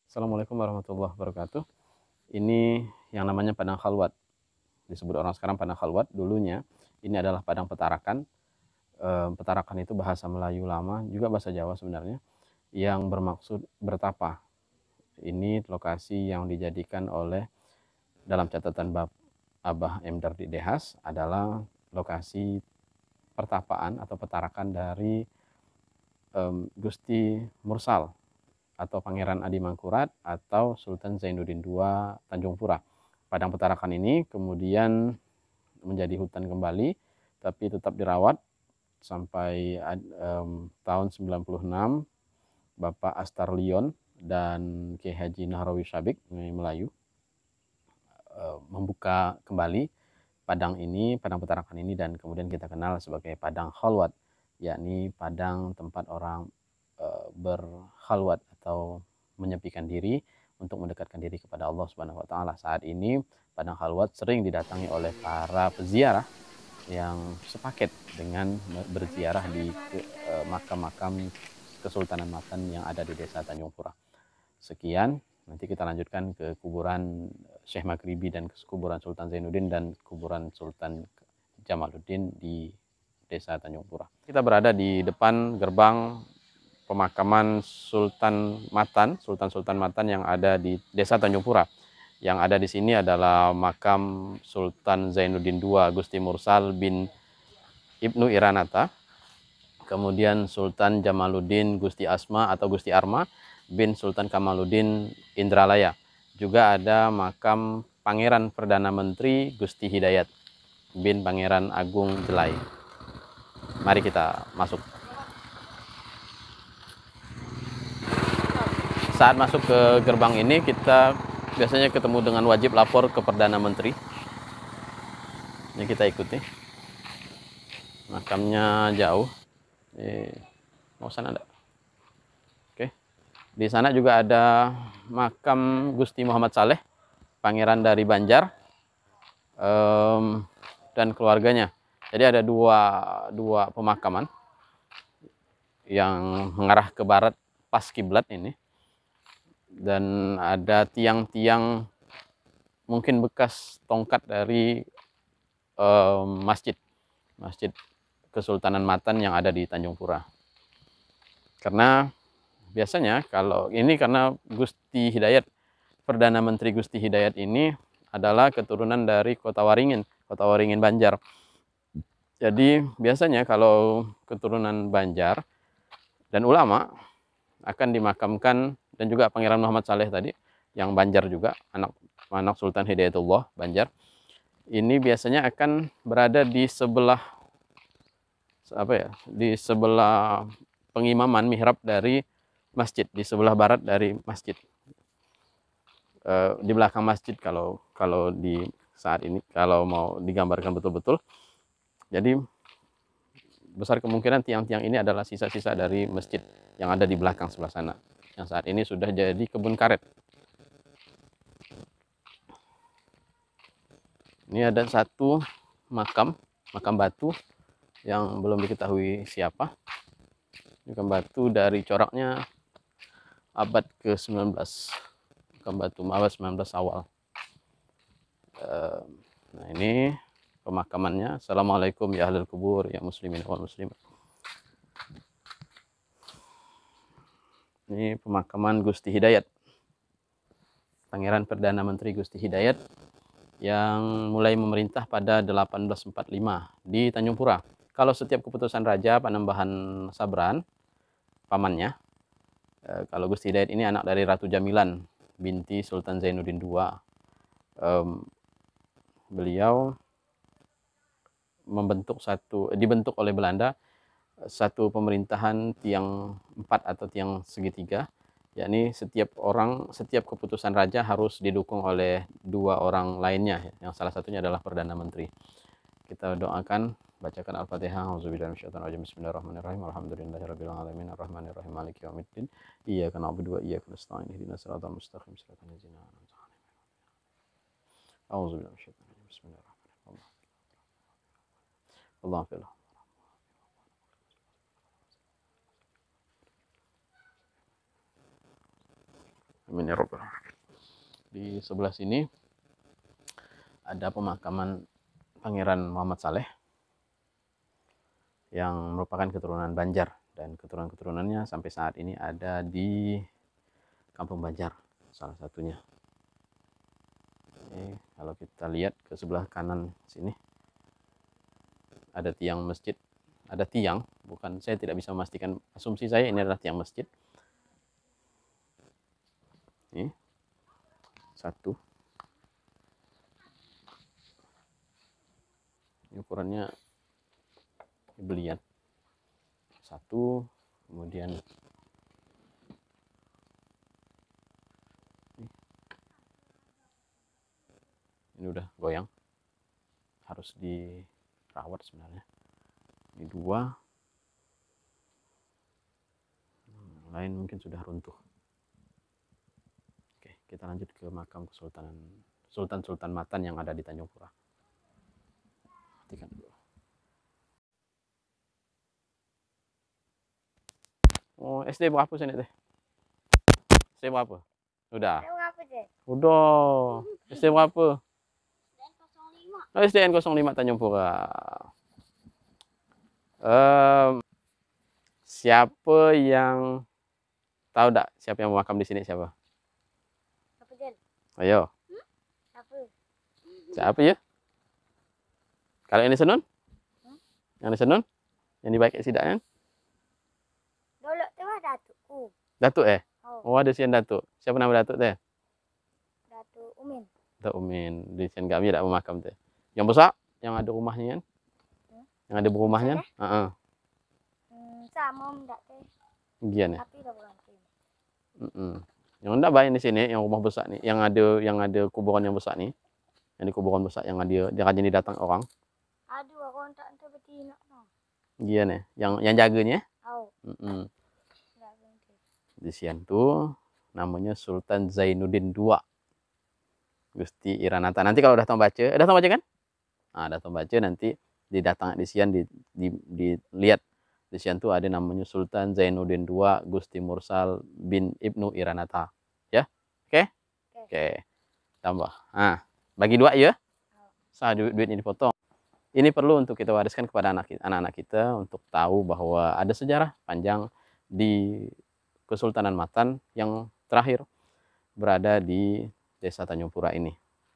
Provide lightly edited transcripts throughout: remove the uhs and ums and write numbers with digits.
Assalamualaikum warahmatullahi wabarakatuh. Ini yang namanya padang khalwat. Disebut orang sekarang padang khalwat. Dulunya ini adalah padang petarakan. Petarakan itu bahasa Melayu lama, juga bahasa Jawa sebenarnya, yang bermaksud bertapa. Ini lokasi yang dijadikan oleh dalam catatan bab Abah M. Dardi Dehas adalah lokasi pertapaan atau petarakan dari Gusti Mursal atau Pangeran Adi Mangkurat atau Sultan Zainuddin II Tanjung Pura. Padang petarakan ini kemudian menjadi hutan kembali, tapi tetap dirawat sampai tahun 96 Bapak Astarlion dan Kiai Haji Nahrawi Syabik Melayu membuka kembali padang petarakan ini, dan kemudian kita kenal sebagai padang khalwat, yakni padang tempat orang berkhalwat atau menyepikan diri untuk mendekatkan diri kepada Allah Subhanahu wa taala. Saat ini padang khalwat sering didatangi oleh para peziarah yang sepaket dengan berziarah di makam-makam Kesultanan Matan yang ada di Desa Tanjung Pura. Sekian, nanti kita lanjutkan ke kuburan Syekh Maghribi dan kuburan Sultan Zainuddin dan kuburan Sultan Jamaluddin di Desa Tanjung Pura. Kita berada di depan gerbang pemakaman Sultan Matan yang ada di Desa Tanjung Pura. Yang ada di sini adalah makam Sultan Zainuddin II Gusti Mursal bin Ibnu Iranata, kemudian Sultan Jamaluddin Gusti Asma atau Gusti Arma bin Sultan Kamaluddin Indralaya. Juga ada makam Pangeran Perdana Menteri Gusti Hidayat bin Pangeran Agung Jelai. Mari kita masuk. Saat masuk ke gerbang ini, kita biasanya ketemu dengan wajib lapor ke Perdana Menteri. Ini kita ikuti. Makamnya jauh. Mau sana enggak? Oke. Di sana juga ada makam Gusti Muhammad Saleh, Pangeran dari Banjar, dan keluarganya. Jadi ada dua pemakaman yang mengarah ke barat pas kiblat ini. Dan ada tiang-tiang mungkin bekas tongkat dari masjid Kesultanan Matan yang ada di Tanjung Pura. Karena biasanya karena Gusti Hidayat, Perdana Menteri Gusti Hidayat ini adalah keturunan dari Kota Waringin Banjar. Jadi biasanya kalau keturunan Banjar dan ulama akan dimakamkan, dan juga Pangeran Muhammad Saleh tadi yang Banjar juga, anak Sultan Hidayatullah Banjar. Ini biasanya akan berada di sebelah pengimaman mihrab dari masjid, di sebelah barat dari masjid. Di belakang masjid kalau di saat ini, kalau mau digambarkan betul-betul. Jadi besar kemungkinan tiang-tiang ini adalah sisa-sisa dari masjid yang ada di belakang sebelah sana, yang saat ini sudah jadi kebun karet. Ini ada satu makam batu yang belum diketahui siapa. Makam batu dari coraknya abad ke-19. Makam batu abad 19 awal. Nah, ini pemakamannya. Assalamualaikum ya ahlul kubur, ya muslimin wal muslimat. Ini pemakaman Gusti Hidayat, Pangeran Perdana Menteri Gusti Hidayat, yang mulai memerintah pada 1845 di Tanjung Pura. Kalau setiap keputusan Raja Panembahan Sabran, pamannya, kalau Gusti Hidayat ini anak dari Ratu Jamilan binti Sultan Zainuddin II. Beliau dibentuk oleh Belanda satu pemerintahan tiang 4 atau tiang segitiga, yakni setiap keputusan raja harus didukung oleh dua orang lainnya, yang salah satunya adalah Perdana Menteri. Kita doakan, bacakan Al-Fatihah. Auzubillahi minasyaitonir rajim. Bismillahirrahmanirrahim. Alhamdulillahirabbil alamin arrahmanirrahim maliki yaumiddin. Iyyaka na'budu wa iyyaka nasta'in. Ihdinas siratal mustaqim siratal ladzina an'amta 'alaihim. Auzubillahi minasyaitonir rajim. Bismillahirrahmanirrahim. Alhamdulillah. Amin ya Rabbal. Di sebelah sini ada pemakaman Pangeran Muhammad Saleh yang merupakan keturunan Banjar, dan keturunan-keturunannya sampai saat ini ada di Kampung Banjar salah satunya. Ini kalau kita lihat ke sebelah kanan sini ada tiang masjid, ada tiang, bukan, saya tidak bisa memastikan, asumsi saya ini adalah tiang masjid. Ini satu, ini ukurannya belian satu, kemudian ini udah goyang, harus dirawat sebenarnya. Ini dua, lain mungkin sudah runtuh. Oke, kita lanjut ke makam Kesultanan Sultan Matan yang ada di Tanjung Pura. Perhatikan dulu. Oh, SD berapa sih teh? SD berapa? Udah. Udah. SD berapa? Oh, SDN 05 Tanjung Pura. Siapa yang tahu tak siapa yang makam di sini, siapa? Ayo. Siapa ya? Kalau ini Senun? Yang di Senun? Yang di Baik Sidak kan? Dulu tu datukku. Datuk Oh, ada sian Datuk. Siapa nama Datuk teh? Datuk Umin. Datuk Umin. Di sian kami ada makam teh. Yang besar, yang ada rumahnya kan? Yang ada rumahnya? Heeh. Sama ndak teh. Gian ya? Tapi dah pulang. Yang enggak banyak di sini, yang rumah besar nih, yang ada kuburan yang besar nih. Yang di kuburan besar yang ada dia rajin datang orang. Aduh, aku tak ente betina no. Gian ya? Yang jaganya? Oh. Di sian tuh namanya Sultan Zainuddin II Gusti Iranata. Nanti kalau udah tahu baca kan? Nah, udah tahu baca nanti didatang di sian dilihat di sian tuh ada namanya Sultan Zainuddin II Gusti Mursal bin Ibnu Iranata. Ya? Oke? Oke. Tambah. Nah, bagi dua ya. Duitnya dipotong. Ini perlu untuk kita wariskan kepada anak-anak kita untuk tahu bahwa ada sejarah panjang di Kesultanan Matan yang terakhir berada di Desa Tanjung Pura ini.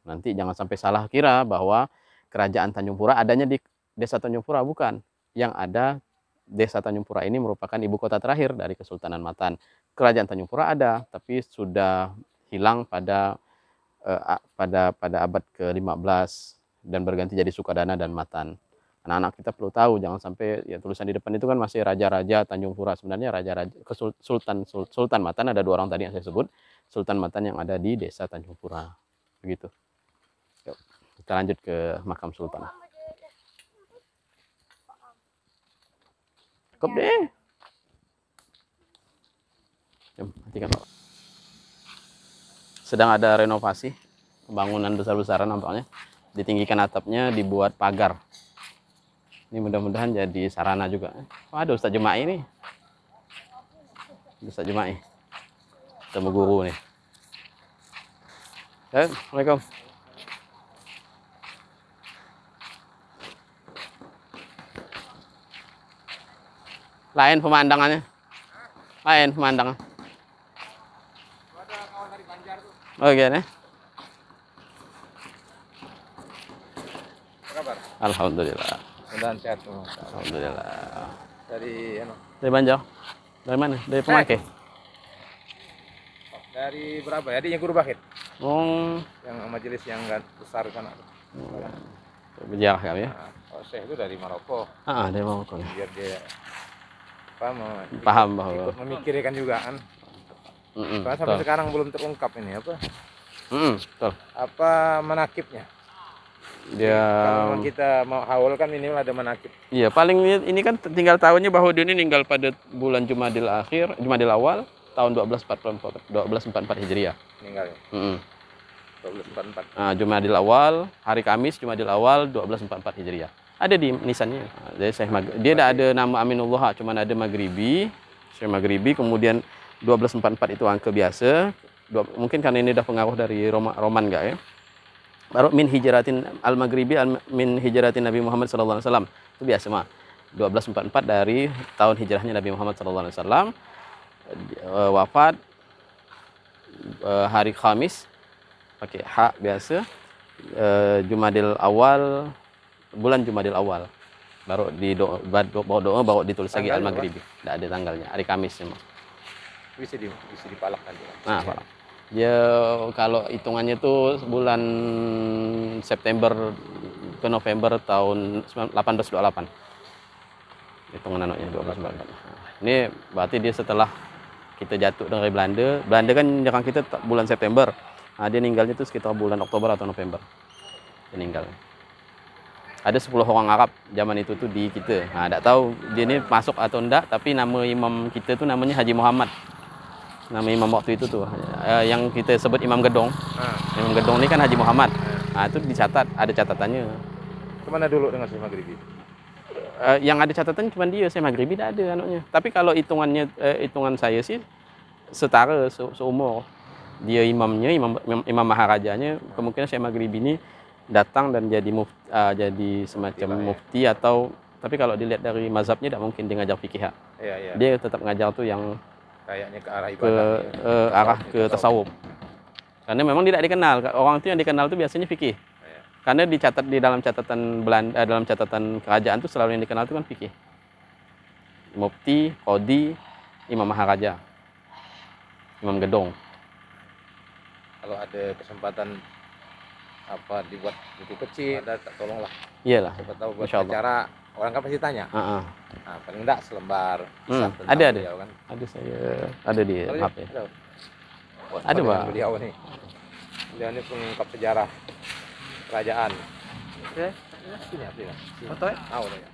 Nanti jangan sampai salah kira bahwa Kerajaan Tanjung Pura adanya di Desa Tanjung Pura, bukan. Yang ada Desa Tanjung Pura ini merupakan ibu kota terakhir dari Kesultanan Matan. Kerajaan Tanjung Pura ada, tapi sudah hilang pada abad ke-15 dan berganti jadi Sukadana dan Matan. Anak-anak kita perlu tahu, jangan sampai ya tulisan di depan itu kan masih raja-raja Tanjung Pura, sebenarnya raja-raja Sultan Matan ada dua orang tadi yang saya sebut, Sultan Matan yang ada di Desa Tanjung Pura. Begitu. Yuk, kita lanjut ke makam Sultan. Cukup deh. Perhatikan Pak. Sedang ada renovasi, pembangunan besar-besaran nampaknya. Ditinggikan atapnya, dibuat pagar. Ini mudah-mudahan jadi sarana juga. Oh, ada Ustaz Jema'i nih. Ustaz Jema'i. Temu guru nih. Assalamualaikum. Lain pemandangannya. Lain pemandangan. Ada kawan dari Banjar tuh. Oh, gini. Apa kabar? Alhamdulillah. Mudah-mudahan sehat semua. Alhamdulillah. Dari Banjar. Dari mana? Dari Pemakai. Dari berapa ya? Di Guru Bakit. Oh, Yang majelis yang besar sana. berjarah kami ya. Nah, Syekh itu dari Maroko. Dari Maroko. Biar dia Paham bahwa ikut memikirkan juga kan. Karena sampai betul. sekarang belum terungkap ini apa? Betul. Apa menakibnya? Dia Kalau kita mau haul kan minimal ada menakib. iya, paling ini kan tinggal tahunnya bahwa dia ini meninggal pada bulan Jumadil Awal tahun 1244 Hijriah. Meninggal ya. 1244. Nah, Jumadil Awal, hari Kamis Jumadil Awal 1244 Hijriah. Ada di nisannya. Dia tidak ada nama Aminullah, cuma ada Maghribi, Syekh Maghribi, kemudian 1244 itu angka biasa, mungkin karena ini udah pengaruh dari Roman enggak ya. Baru min hijratin al-maghribi min hijratin Nabi Muhammad sallallahu alaihi wasallam. Itu biasa mah. 1244 dari tahun hijrahnya Nabi Muhammad sallallahu alaihi wasallam. Wafat hari Khamis pakai hak biasa. Jumadil awal, bulan Jumadil awal. Baru doa baru ditulis lagi al-maghribi. Enggak ada tanggalnya, hari Kamis memang. Bisa dipalak nanti. Nah, Pak. Dia kalau hitungannya tuh bulan September ke November tahun 1828. Hitungan anaknya 1828. Nah, ini berarti dia setelah kita jatuh dari Belanda. Belanda kan nyerang kita bulan September. Nah, dia meninggalnya tuh sekitar bulan Oktober atau November. Dia meninggal. Ada 10 orang Arab zaman itu tuh di kita. Nah, enggak tahu dia ini masuk atau enggak, tapi nama imam kita tuh namanya Haji Muhammad. Nama imam waktu itu tuh yang kita sebut Imam Gedong. Imam Gedong ini kan Haji Muhammad. Nah, itu dicatat, ada catatannya. Kemana dulu dengan Syekh Maghribi? Yang ada catatan cuma dia, Syekh Maghribi tidak ada anaknya. Tapi kalau hitungan saya sih setara seumur. Dia imamnya, imam maharajanya, kemungkinan Syekh Maghribi ini datang dan jadi semacam mufti atau, tapi kalau dilihat dari mazhabnya tidak mungkin dia ngajar fikih. Iya. Dia tetap ngajar tuh yang Kayaknya ke arah ibadah. Arah ke tasawuf. Karena memang tidak dikenal. Orang itu yang dikenal itu biasanya fikih. Karena dicatat di dalam catatan Belanda, dalam catatan kerajaan itu selalu yang dikenal itu kan fikih. Mufti, qadhi, imam maharaja, imam gedong. Kalau ada kesempatan dibuat buku kecil, ada tolonglah. Iyalah. Siapa tahu buat acara, orang kan pasti tanya. Nah, paling enggak selembar. Ada. Beliau, kan? Ada di HP. Ada, Pak. Beliau ini pengungkap sejarah kerajaan. Oke. Sini. Foto ya? Ya.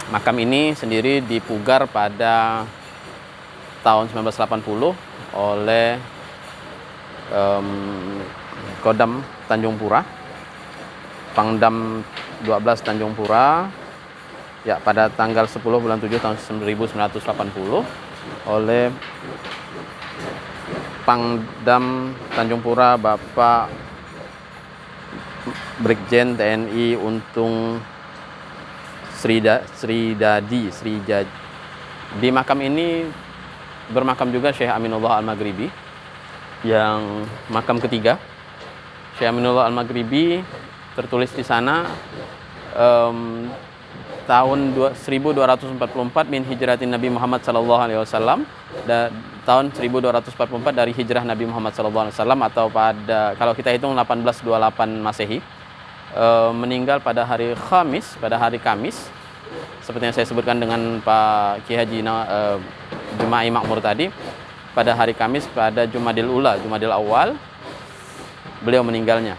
Makam ini sendiri dipugar pada tahun 1980 oleh Kodam Tanjung Pura, Pangdam 12 Tanjung Pura, ya, pada tanggal 10 bulan 7 tahun 1980 oleh Pangdam Tanjung Pura Bapak Brigjen TNI Untung Sridadi. Di makam ini bermakam juga Syekh Aminullah Al-Maghribi yang makam ketiga. Syekh Aminullah Al-Maghribi tertulis di sana tahun 1244 min hijratin Nabi Muhammad sallallahu alaihi wasallam, dan tahun 1244 dari hijrah Nabi Muhammad sallallahu alaihi wasallam, atau pada, kalau kita hitung 1828 Masehi. Meninggal pada hari Khamis, pada hari Kamis, seperti yang saya sebutkan dengan Pak Ki Haji Juma'i Makmur tadi, pada hari Kamis pada Jumadil Awal beliau meninggalnya.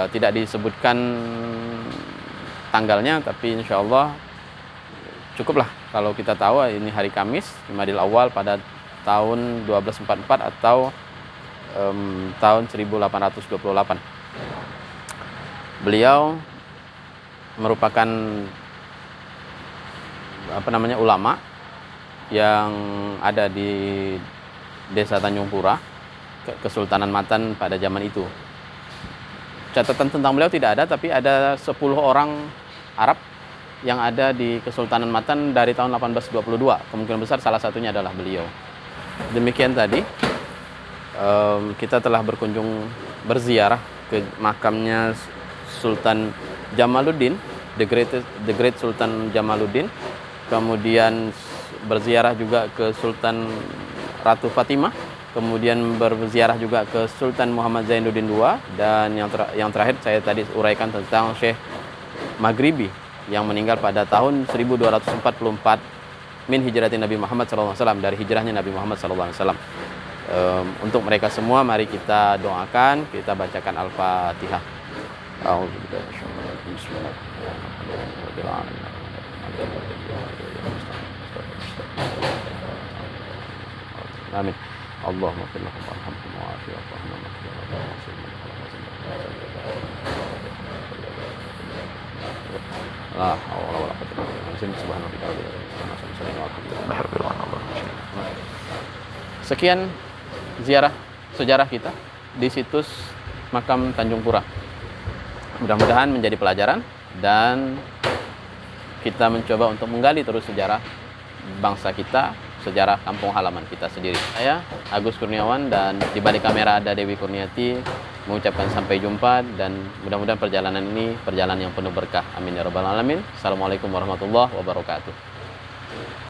Tidak disebutkan tanggalnya, tapi insya Allah cukuplah kalau kita tahu ini hari Kamis Jumadil Awal pada tahun 1244 atau tahun 1828. Beliau merupakan ulama yang ada di Desa Tanjung Pura, Kesultanan Matan pada zaman itu. Catatan tentang beliau tidak ada, tapi ada 10 orang Arab yang ada di Kesultanan Matan dari tahun 1822. Kemungkinan besar salah satunya adalah beliau. Demikian tadi kita telah berziarah ke makamnya Sultan Jamaluddin, the great Sultan Jamaluddin. Kemudian berziarah juga ke Sultan Ratu Fatimah, kemudian berziarah juga ke Sultan Muhammad Zainuddin II, dan yang terakhir saya tadi uraikan tentang Syekh Maghribi yang meninggal pada tahun 1244 min hijrati Nabi Muhammad SAW, dari hijrahnya Nabi Muhammad SAW. Untuk mereka semua mari kita doakan, kita bacakan Al-Fatihah. Amin. Allahumma fir lahum warhamhum wa'afi wa'fu La haula wala quwwata illa billah. Sekian sejarah kita di situs makam Tanjung Pura. Mudah-mudahan menjadi pelajaran dan kita mencoba untuk menggali terus sejarah bangsa kita, sejarah kampung halaman kita sendiri. Saya Agus Kurniawan dan di balik kamera ada Dewi Kurniati mengucapkan sampai jumpa, dan mudah-mudahan perjalanan ini perjalanan yang penuh berkah. Amin ya rabbal alamin. Assalamualaikum warahmatullahi wabarakatuh.